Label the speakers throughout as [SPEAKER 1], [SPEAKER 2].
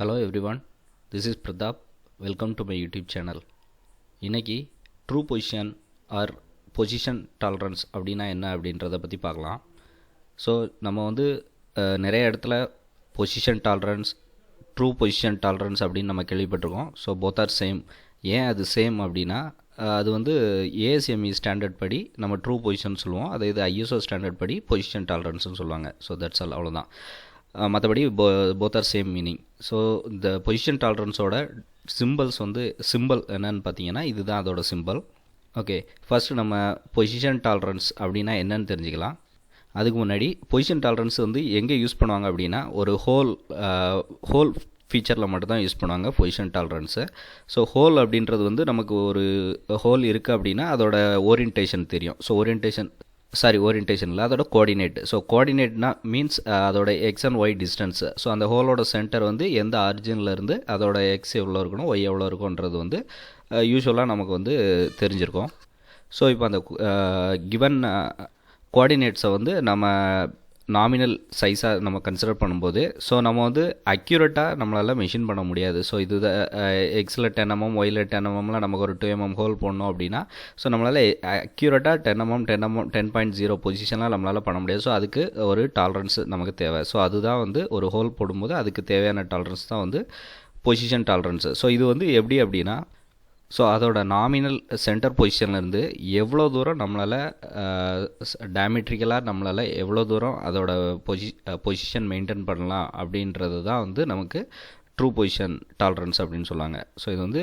[SPEAKER 1] Hello everyone, this is Pradap. Welcome to my YouTube channel. இன்னைக்கு true position R position tolerance அப்படின்னா என்ன அப்படின்றத பற்றி பார்க்கலாம். ஸோ நம்ம நிறைய இடத்துல position tolerance true position tolerance அப்படின்னு நம்ம கேள்விப்பட்டிருக்கோம். So both are same. ஏன் அது சேம் அப்படின்னா அது ஏஎஸ்எம்இ ஸ்டாண்டர்ட் படி நம்ம ட்ரூ பொசிஷன் சொல்லுவோம். அதே இது ஐஎஸ்ஓ ஸ்டாண்டர்ட் படி பொசிஷன் டாலரன்ஸ்னு சொல்லுவாங்க. ஸோ தட்ஸ் ஆல், அவ்வளோதான். மற்றபடி both are same meaning. So இந்த பொசிஷன் டாலரன்ஸோட சிம்பிள் என்னன்னு பார்த்தீங்கன்னா இதுதான் அதோட சிம்பிள். ஓகே, ஃபஸ்ட்டு நம்ம பொசிஷன் டாலரன்ஸ் அப்படின்னா என்னன்னு தெரிஞ்சுக்கலாம். அதுக்கு முன்னாடி பொசிஷன் டாலரன்ஸ் எங்கே யூஸ் பண்ணுவாங்க அப்படின்னா ஒரு ஹோல் ஃபீச்சரில் மட்டும்தான் யூஸ் பண்ணுவாங்க பொசிஷன் டாலரன்ஸு. ஸோ ஹோல் அப்படின்றது நமக்கு ஒரு ஹோல் இருக்குது அப்படின்னா அதோட ஓரியன்டேஷன் தெரியும். ஸோ ஓரியன்டேஷன் இல்லை, அதோட கோஆர்டினேட். ஸோ கோஆர்டினேட்னா மீன்ஸ் அதோட X and Y distance. So அந்த ஹோலோட சென்டர் எந்த ஆரிஜின்லேருந்து அதோட எக்ஸ் எவ்வளோ இருக்கணும், ஒய் எவ்வளோ இருக்குன்றது யூஸ்வலாக நமக்கு தெரிஞ்சிருக்கும். ஸோ இப்போ அந்த கிவன் கோஆர்டினேட்ஸை நம்ம நாமினல் சைஸாக நம்ம கன்சிடர் பண்ணும்போது ஸோ நம்ம அக்யூரேட்டாக நம்மளால் மெஷின் பண்ண முடியாது. ஸோ இது எக்ஸில் 10 mm, ஒயில் 10 mmலாம் நமக்கு ஒரு 2 mm ஹோல் போடணும் அப்படின்னா ஸோ நம்மளால் அக்யூரேட்டாக 10 mm 10.0 பொசிஷன்லாம் நம்மளால் பண்ண முடியாது. ஸோ அதுக்கு ஒரு டாலரன்ஸ் நமக்கு தேவை. ஸோ அதுதான் ஒரு ஹோல் போடும்போது அதுக்கு தேவையான டாலரன்ஸ் தான் பொசிஷன் டாலரன்ஸு. ஸோ இது எப்படி அப்படின்னா ஸோ அதோட நாமினல் சென்டர் பொசிஷன்லேருந்து எவ்வளோ தூரம் நம்மளால் டயமெட்ரிக்கலாக நம்மளால் எவ்வளோ தூரம் அதோட பொசிஷன் மெயின்டைன் பண்ணலாம் அப்படின்றது தான் நமக்கு ட்ரூ பொசிஷன் டாலரன்ஸ் அப்படின்னு சொல்லுவாங்க. ஸோ இது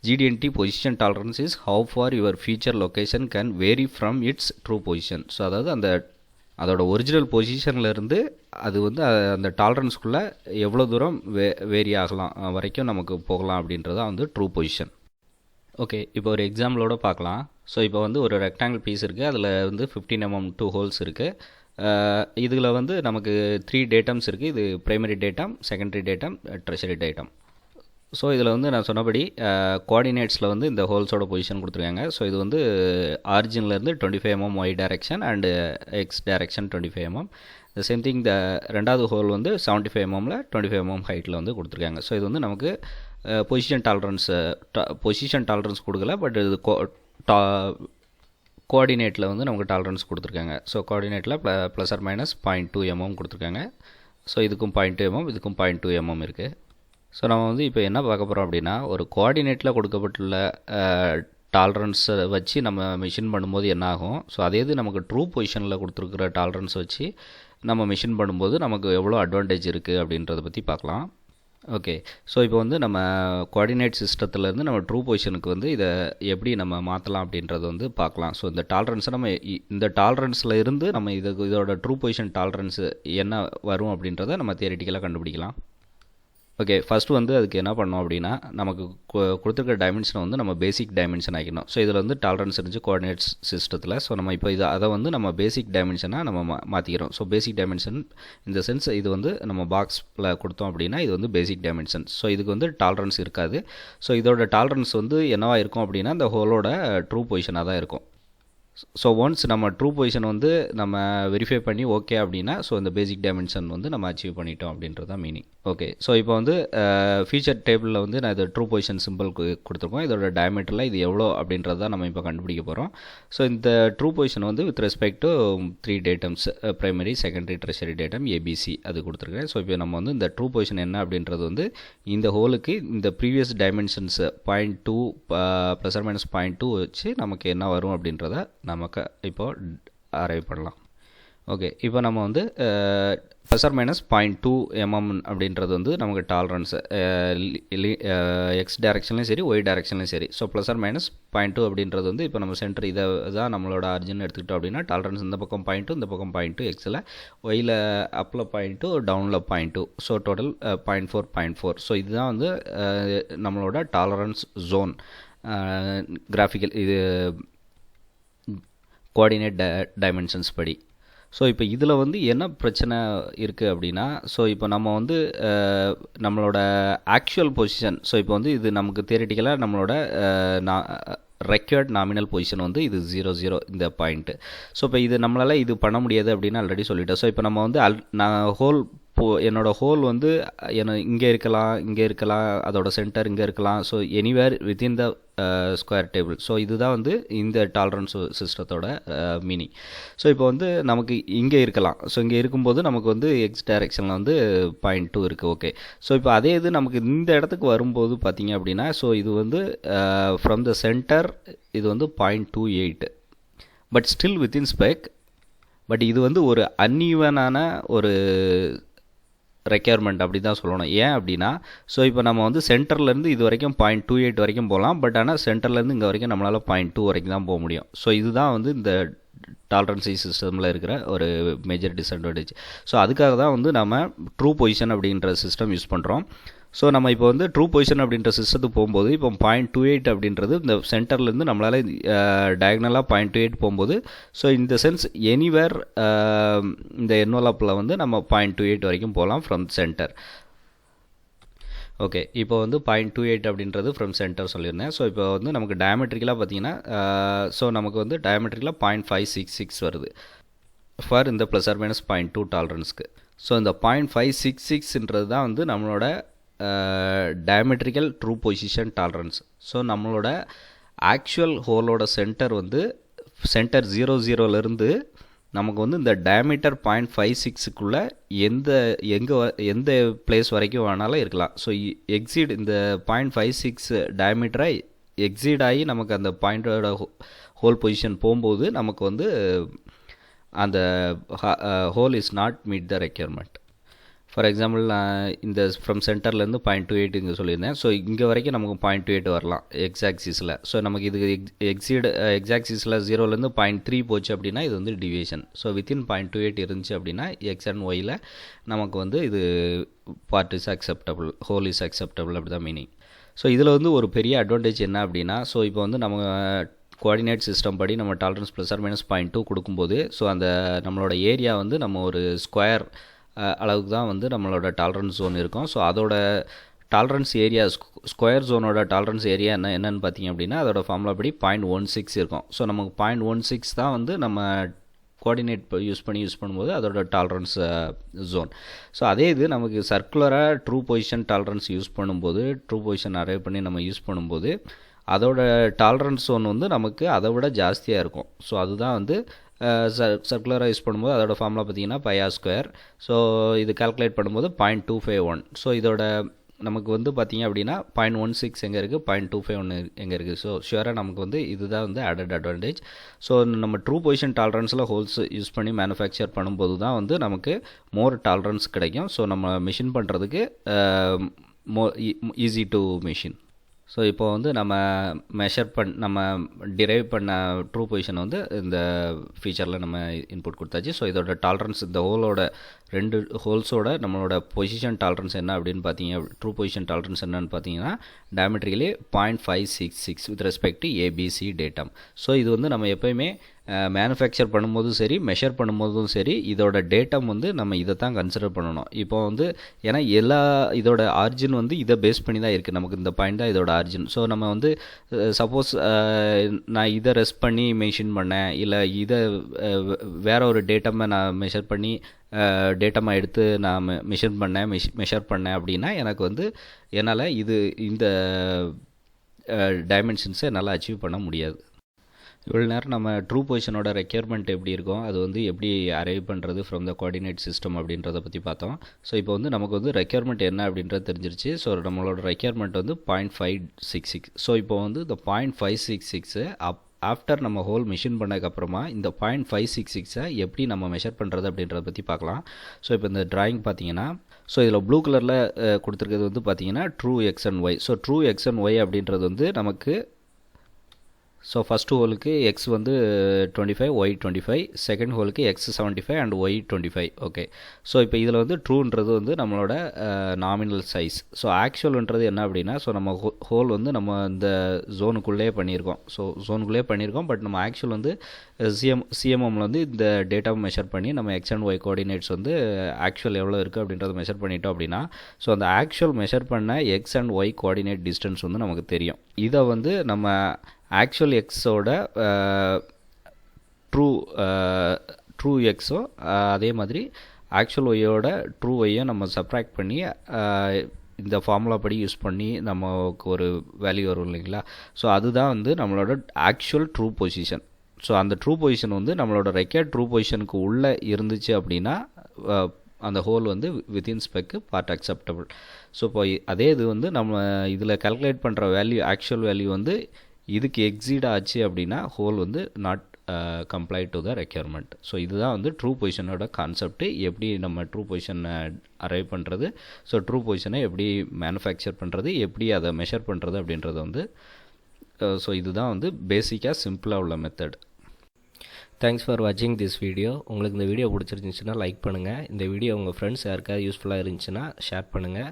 [SPEAKER 1] GDNT position tolerance is how far your future location can vary from its true position. So அதாவது அதோட ஒரிஜினல் பொசிஷன்லேருந்து அது அந்த டாலரன்ஸ்குள்ளே எவ்வளோ தூரம் வேரி ஆகலாம் வரைக்கும் நமக்கு போகலாம் அப்படின்றதான் ட்ரூ பொசிஷன். ஓகே, இப்போ ஒரு எக்ஸாம்பிளோட பார்க்கலாம். ஸோ இப்போ ஒரு ரெக்டாங்கிள் பீஸ் இருக்குது. அதில் 15 mm 2 ஹோல்ஸ் இருக்குது. இதில் நமக்கு 3 டேட்டம்ஸ் இருக்குது. இது primary datum, secondary datum, treasury datum. So இதில் நான் சொன்னபடி கோஆர்டினேட்ஸில் இந்த ஹோல்ஸோட பொசிஷன் கொடுத்துருக்காங்க. ஸோ இது ஆரிஜின்லேருந்து 25 mm Y direction and X direction 25 mm. The same thing ரெண்டாவது ஹோல் 75 mmல 25 mm ஹைட்டில் கொடுத்துருக்காங்க. ஸோ இது நமக்கு பொசிஷன் டாலரன்ஸ் கொடுக்கல, பட் இது கோஆர்டினேட்டில் நமக்கு டாலரன்ஸ் கொடுத்துருக்காங்க. ஸோ கோஆர்டினேட்டில் ப்ளஸ் ஆர் மைனஸ் 0.2 mm கொடுத்துருக்காங்க. ஸோ இதுக்கும் 0.2 mm, இதுக்கும் 0.2 mm இருக்குது. ஸோ நம்ம இப்போ என்ன பார்க்க போகிறோம் அப்படின்னா ஒரு கோஆர்டினேட்டில் கொடுக்கப்பட்டுள்ள டாலரன்ஸை வச்சு நம்ம மெஷின் பண்ணும்போது என்ன ஆகும். ஸோ அதே இது நமக்கு ட்ரூ பொசிஷனில் கொடுத்துருக்குற டாலரன்ஸ் வச்சு நம்ம மெஷின் பண்ணும்போது நமக்கு எவ்வளோ அட்வான்டேஜ் இருக்குது அப்படின்றத பற்றி பார்க்கலாம். ஓகே, ஸோ இப்போ நம்ம கோஆர்டினேட் சிஸ்டத்துலேருந்து நம்ம ட்ரூ பொசிஷனுக்கு இதை எப்படி நம்ம மாற்றலாம் அப்படின்றத பார்க்கலாம். ஸோ இந்த டாலரன்ஸை நம்ம இந்த டாலரன்ஸில் இருந்து நம்ம இதோட ட்ரூ பொசிஷன் டாலரன்ஸ் என்ன வரும் அப்படின்றத நம்ம தியரிட்டிக்கலாக கண்டுபிடிக்கலாம். ஓகே, ஃபஸ்ட்டு அதுக்கு என்ன பண்ணோம் அப்படின்னா நமக்கு கொடுத்துருக்க டைமென்ஷனை நம்ம பேசிக் டைமென்ஷன் ஆகிக்கணும். ஸோ இதில் டாலரன்ஸ் இருந்துச்சு கோஆர்டினேட்ஸ் சிஸ்டத்தில். ஸோ நம்ம இப்போ அதை நம்ம பேசிக் டைமென்ஷனாக நம்ம மாற்றிக்கிறோம். ஸோ பேசிக் டைமென்ஷன் இந்த சென்ஸ் இது நம்ம பாக்ஸில் கொடுத்தோம் அப்படின்னா இது பேசிக் டைமென்ஷன். ஸோ இதுக்கு டாலரன்ஸ் இருக்காது. ஸோ இதோட டாலரன்ஸ் என்னவாக இருக்கும் அப்படின்னா இந்த ஹோலோட ட்ரூ பொசிஷனாக தான் இருக்கும். ஸோ ஒன்ஸ் நம்ம ட்ரூ பொசிஷன் நம்ம வெரிஃபை பண்ணி ஓகே அப்படின்னா ஸோ இந்த பேசிக் டைமென்ஷன் நம்ம அச்சீவ் பண்ணிட்டோம் அப்படின்றது தான் மீனிங். ஓகே, ஸோ இப்போ ஃபீச்சர் டேபிளில் நான் இது ட்ரூ பொசிஷன் சிம்பிள் கொடுத்துருக்கோம். இதோட டயமீட்டரில் இது எவ்வளோ அப்படின்றது தான் நம்ம இப்போ கண்டுபிடிக்க போகிறோம். ஸோ இந்த true position with respect to 3 datums primary, secondary, tertiary datum ABC அது கொடுத்துருக்கேன். ஸோ இப்போ நம்ம இந்த ட்ரூ பொசிஷன் என்ன அப்படின்றது இந்த ஹோலுக்கு இந்த previous dimensions 0.2 plus or minus 0.2 வச்சு நமக்கு என்ன வரும் அப்படின்றத நமக்கு இப்போது அரைவ் பண்ணலாம். ஓகே, இப்போ நம்ம ப்ளஸ் ஆர் மைனஸ் 0.2 mm அப்படின்றது நமக்கு டாலரன்ஸ் எக்ஸ் டைரக்ஷன்லையும் சரி, ஒய் டைரக்ஷன்லையும் சரி. ஸோ ப்ளஸ் ஆர் மைனஸ் 0.2 அப்படின்றது இப்போ நம்ம சென்டர் இதை தான் நம்மளோட ஆரிஜின் எடுத்துக்கிட்டோம் அப்படின்னா டாலரன்ஸ் இந்த பக்கம் 0.2, இந்த பக்கம் 0.2 எக்ஸில், ஒயில் அப்பில் 0.2, டவுனில் 0.2. So total 0.4. ஸோ இதுதான் நம்மளோட டாலரன்ஸ் ஜோன் கிராஃபிக்கல் இது கோஆர்டினேட் டைமென்ஷன்ஸ் படி. ஸோ இப்போ இதில் என்ன பிரச்சனை இருக்குது அப்படின்னா ஸோ இப்போ நம்ம நம்மளோட ஆக்சுவல் பொசிஷன் ஸோ இப்போ இது நமக்கு தியரிட்டிக்கலாக நம்மளோட ரெக்யர்ட் நாமினல் பொசிஷன் இது 0 இந்த பாயிண்ட்டு. ஸோ இப்போ இது நம்மளால் இது பண்ண முடியாது அப்படின்னு ஆல்ரெடி சொல்லிட்டோம். ஸோ இப்போ நம்ம ஹோல் என்னோட ஹோல் வந்து இங்கே இருக்கலாம், அதோட சென்டர் இங்கே இருக்கலாம். So anywhere within the square table. So இதுதான் வந்து இந்த டாலரன்ஸ் சிஸ்டத்தோட மீனிங். ஸோ இப்போ வந்து நமக்கு இங்கே இருக்கலாம். ஸோ இங்கே இருக்கும்போது நமக்கு வந்து எக்ஸ் டைரெக்ஷனில் வந்து 0.2 இருக்குது. ஓகே, ஸோ இப்போ அதே இது நமக்கு இந்த இடத்துக்கு வரும்போது பார்த்தீங்க அப்படின்னா, ஸோ இது வந்து ஃப்ரம் த சென்டர் இது வந்து 0.28, but still within spec. But இது வந்து ஒரு அன்ஈவனான ஒரு ரெக்யர்மெண்ட் அப்படி தான் சொல்லணும். ஏன் அப்படின்னா, ஸோ இப்போ நம்ம வந்து சென்டர்லேருந்து இது வரைக்கும் 0.28 வரைக்கும் போகலாம். பட் ஆனால் சென்டர்லேருந்து இங்கே வரைக்கும் நம்மளால் 0.2 வரைக்கும் தான் போக முடியும். ஸோ இதுதான் வந்து இந்த டாலரன்சி சிஸ்டமில் இருக்கிற ஒரு மேஜர் டிஸ்அட்வான்டேஜ். ஸோ அதுக்காக தான் வந்து நம்ம ட்ரூ பொசிஷன் அப்படின்ற சிஸ்டம் யூஸ் பண்ணுறோம். ஸோ நம்ம இப்போ வந்து ட்ரூ பொசிஷன் அப்படின்ற சிஸ்டத்துக்கு போகும்போது இப்போ 0.28 அப்படின்றது இந்த சென்டர்லேருந்து நம்மளால் டயக்னலாக 0.28 போகும்போது, ஸோ இந்த சென்ஸ் எனிவேர் இந்த என்வலப்பில் வந்து நம்ம 0.28 வரைக்கும் போகலாம் ஃப்ரம் சென்டர். ஓகே, இப்போ வந்து 0.28 அப்படின்றது ஃப்ரம் சென்டர் சொல்லியிருந்தேன். ஸோ இப்போ வந்து நமக்கு டயமெட்ரிக்கலாக பார்த்தீங்கன்னா, ஸோ நமக்கு வந்து டயமெட்ரிக்கலாக 0.566 வருது ஃபார் இந்த ப்ளஸ் ஆர் மைனஸ் 0.2 டாலரன்ஸ்க்கு. ஸோ இந்த 0.566ன்றது தான் வந்து நம்மளோட டயமெட்ரிக்கல் ட்ரூ பொசிஷன் டாலரன்ஸ். ஸோ நம்மளோட ஆக்சுவல் ஹோலோட சென்டர் வந்து சென்டர் 0,0லேருந்து நமக்கு வந்து இந்த டயமீட்டர் 0.56க்குள்ளே எந்த பிளேஸ் வரைக்கும் வேணாலும் இருக்கலாம். ஸோ எக்ஸீட் இந்த 0.56 டயமீட்டரை எக்ஸீட் ஆகி நமக்கு அந்த பாயிண்டோட ஹோல் பொசிஷன் போகும்போது நமக்கு வந்து அந்த whole is not meet the requirement. For example நான் இந்த ஃப்ரம் சென்டர்லேருந்து 0.28 இங்கே சொல்லியிருந்தேன். ஸோ இங்கே வரைக்கும் நமக்கு 0.28 வரலாம் எக்ஸாக்சிஸில். ஸோ நமக்கு இது எக்ஸாக்சிஸில் 0லேருந்து 0.3 போச்சு அப்படின்னா இது வந்து டிவியேஷன். ஸோ வித்தின் 0.28 இருந்துச்சு அப்படின்னா எக்ஸ் அண்ட் ஒயில் நமக்கு வந்து இது part is acceptable, whole is acceptable, அப்படி தான் மீனிங். ஸோ இதில் வந்து ஒரு பெரிய அட்வான்டேஜ் என்ன அப்படின்னா, ஸோ இப்போ வந்து நம்ம கோஆர்டினேட் சிஸ்டம் படி நம்ம டாலரன்ஸ் ப்ளஸ் ஆர் மைனஸ் 0.2 கொடுக்கும்போது, ஸோ அந்த நம்மளோட ஏரியா வந்து நம்ம ஒரு ஸ்கொயர் அளவுக்கு தான் வந்து நம்மளோட டாலரன்ஸ் ஜோன் இருக்கும். ஸோ அதோட டாலரன்ஸ் ஏரியா ஸ்கொயர் ஜோனோட டாலரன்ஸ் ஏரியா என்னென்னு பார்த்தீங்க அப்படின்னா அதோட ஃபார்முலா படி 0.16 இருக்கும். ஸோ நமக்கு 0.16 தான் வந்து நம்ம கோஆர்டினேட் யூஸ் பண்ணும்போது அதோட டாலரன்ஸ் ஜோன். ஸோ அதே இது நமக்கு சர்க்குலராக ட்ரூ பொசிஷன் டாலரன்ஸ் யூஸ் பண்ணும்போது, ட்ரூ பொசிஷன் அரைவ் பண்ணி நம்ம யூஸ் பண்ணும்போது அதோட டாலரன்ஸ் ஜோன் வந்து நமக்கு அதை விட ஜாஸ்தியாக இருக்கும். ஸோ அதுதான் வந்து சர்க்குலராக யூஸ் பண்ணும்போது அதோட ஃபார்முலா பார்த்தீங்கன்னா πr². ஸோ இது கால்குலேட் பண்ணும்போது 0.251. ஸோ இதோட நமக்கு வந்து பார்த்திங்க அப்படின்னா 0.16 எங்கே இருக்குது, 0.251 எங்கே இருக்குது. ஸோ ஷுவராக நமக்கு வந்து இதுதான் வந்து ஆடட் அட்வான்டேஜ். ஸோ நம்ம ட்ரூ பொசிஷன் டாலரன்ஸில் ஹோல்ஸ் யூஸ் பண்ணி மேனுஃபேக்சர் பண்ணும்போது தான் வந்து நமக்கு மோர் டாலரன்ஸ் கிடைக்கும். ஸோ நம்ம மிஷின் பண்ணுறதுக்கு ஈஸி டு மிஷின். ஸோ இப்போ வந்து நம்ம நம்ம டிரைவ் பண்ண ட்ரூ பொசிஷன் வந்து இந்த ஃபீச்சரில் நம்ம இன்புட் கொடுத்தாச்சு. ஸோ இதோட டாலரன்ஸ் இந்த ஹோலோட 2 ஹோல்ஸோட நம்மளோட பொசிஷன் டாலரன்ஸ் என்ன அப்படின்னு பார்த்தீங்க, ட்ரூ பொசிஷன் டாலரன்ஸ் என்னன்னு பார்த்தீங்கன்னா diametrically 0.566 with respect to ABC datum. So இது வந்து நம்ம எப்போயுமே மேனுஃபேக்சர் பண்ணும்போதும் சரி, மெஷர் பண்ணும்போதும் சரி, இதோட டேட்டம் வந்து நம்ம இதை தான் கன்சிடர் பண்ணணும். இப்போ வந்து ஏன்னா இதோட ஆரிஜின் வந்து இதை பேஸ் பண்ணி தான் இருக்குது. நமக்கு இந்த பாயிண்ட் தான் இதோட ஆரிஜின். ஸோ நம்ம வந்து சப்போஸ் நான் இதை ரெஸ்ட் பண்ணி மெஷின் பண்ணேன், இல்லை இதை வேற ஒரு டேட்டம்மை நான் மெஷர் பண்ணி டேட்டமாக எடுத்து நான் மெஷர் பண்ணேன் அப்படின்னா எனக்கு வந்து என்னால் இந்த டைமென்ஷன்ஸை என்னால் அச்சீவ் பண்ண முடியாது. இவ்வளோ நேரம் நம்ம ட்ரூ பொசிஷனோட ரெக்யர்மெண்ட் எப்படி இருக்கும், அது வந்து எப்படி அரைவ் பண்ணுறது ஃப்ரம் த கோஆர்டினேட் சிஸ்டம் அப்படின்றத பற்றி பார்த்தோம். ஸோ இப்போ வந்து நமக்கு வந்து ரெக்யர்மெண்ட் என்ன அப்படின்றது தெரிஞ்சிருச்சு. ஸோ நம்மளோட ரெக்யர்மெண்ட் வந்து 0.566. ஸோ இப்போ வந்து இந்த 0.566 ஆஃப்டர் நம்ம ஹோல் மிஷின் பண்ணதுக்கப்புறமா இந்த 0.566 எப்படி நம்ம மெஷர் பண்ணுறது அப்படின்றத பற்றி பார்க்கலாம். ஸோ இப்போ இந்த டிராயிங் பார்த்தீங்கன்னா, ஸோ இதில் ப்ளூ கலரில் கொடுத்துருக்கிறது வந்து பார்த்தீங்கன்னா true X and Y. So true X and Y அப்படின்றது வந்து நமக்கு ஸோ ஃபஸ்ட்டு ஹோலுக்கு எக்ஸ் வந்து 25, ஒய் 25, செகண்ட் ஹோலுக்கு X 75 and Y 25. Okay, so இப்போ இதில் வந்து ட்ரூன்றது வந்து நம்மளோட நாமினல் சைஸ். ஸோ ஆக்சுவல்ன்றது என்ன அப்படின்னா, ஸோ நம்ம ஹோல் வந்து நம்ம இந்த ஜோனுக்குள்ளே பண்ணியிருக்கோம். பட் நம்ம ஆக்சுவல் வந்து சிஎம்எம்மில் வந்து இந்த டேட்டாவை மெஷர் பண்ணி நம்ம எக்ஸ் அண்ட் ஒய் கோஆர்டினேட்ஸ் வந்து ஆக்சுவல் எவ்வளோ இருக்குது அப்படின்றத மெஷர் பண்ணிட்டோம் அப்படின்னா, ஸோ அந்த ஆக்சுவல் மெஷர் பண்ண X and Y coordinate distance வந்து நமக்கு தெரியும். இதை வந்து நம்ம ஆக்சுவல் எக்ஸோட ட்ரூ எக்ஸோ அதே மாதிரி ஆக்சுவல் ஒய்யோட ட்ரூ ஒய்யை நம்ம சப்ராக்ட் பண்ணி இந்த ஃபார்முலா படி யூஸ் பண்ணி நமக்கு ஒரு வேல்யூ வரும் இல்லைங்களா. ஸோ அதுதான் வந்து நம்மளோட ஆக்சுவல் ட்ரூ பொசிஷன். ஸோ அந்த ட்ரூ பொசிஷன் வந்து நம்மளோட ரெக்கையர்ட் ட்ரூ பொசிஷனுக்கு உள்ளே இருந்துச்சு அப்படின்னா அந்த ஹோல் வந்து within spec part acceptable. So இப்போ அதே இது வந்து நம்ம இதில் கால்குலேட் பண்ணுற வேல்யூ ஆக்சுவல் வேல்யூ வந்து இதுக்கு எக்ஸீட் ஆச்சு அப்படின்னா ஹோல் வந்து not comply to the requirement. So இதுதான் வந்து ட்ரூ பொசிஷனோட கான்செப்ட். எப்படி நம்ம ட்ரூ பொசிஷனை அரைவ் பண்ணுறது, ஸோ ட்ரூ பொசிஷனை எப்படி மேனுஃபேக்சர் பண்ணுறது, எப்படி அதை மெஷர் பண்ணுறது அப்படின்றது வந்து ஸோ இதுதான் வந்து பேசிக்காக சிம்பிளாக உள்ள மெத்தட்.
[SPEAKER 2] தேங்க்ஸ் ஃபார் வாட்சிங் திஸ் வீடியோ. உங்களுக்கு இந்த வீடியோ பிடிச்சிருந்துச்சுன்னா லைக் பண்ணுங்கள். இந்த வீடியோ உங்கள் ஃப்ரெண்ட்ஸ் யாருக்காவது யூஸ்ஃபுல்லாக இருந்துச்சுன்னா ஷேர் பண்ணுங்கள்.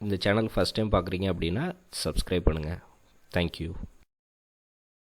[SPEAKER 2] இந்த சேனல் ஃபஸ்ட் டைம் பார்க்குறீங்க அப்படின்னா சப்ஸ்கிரைப் பண்ணுங்கள். தேங்க்யூ.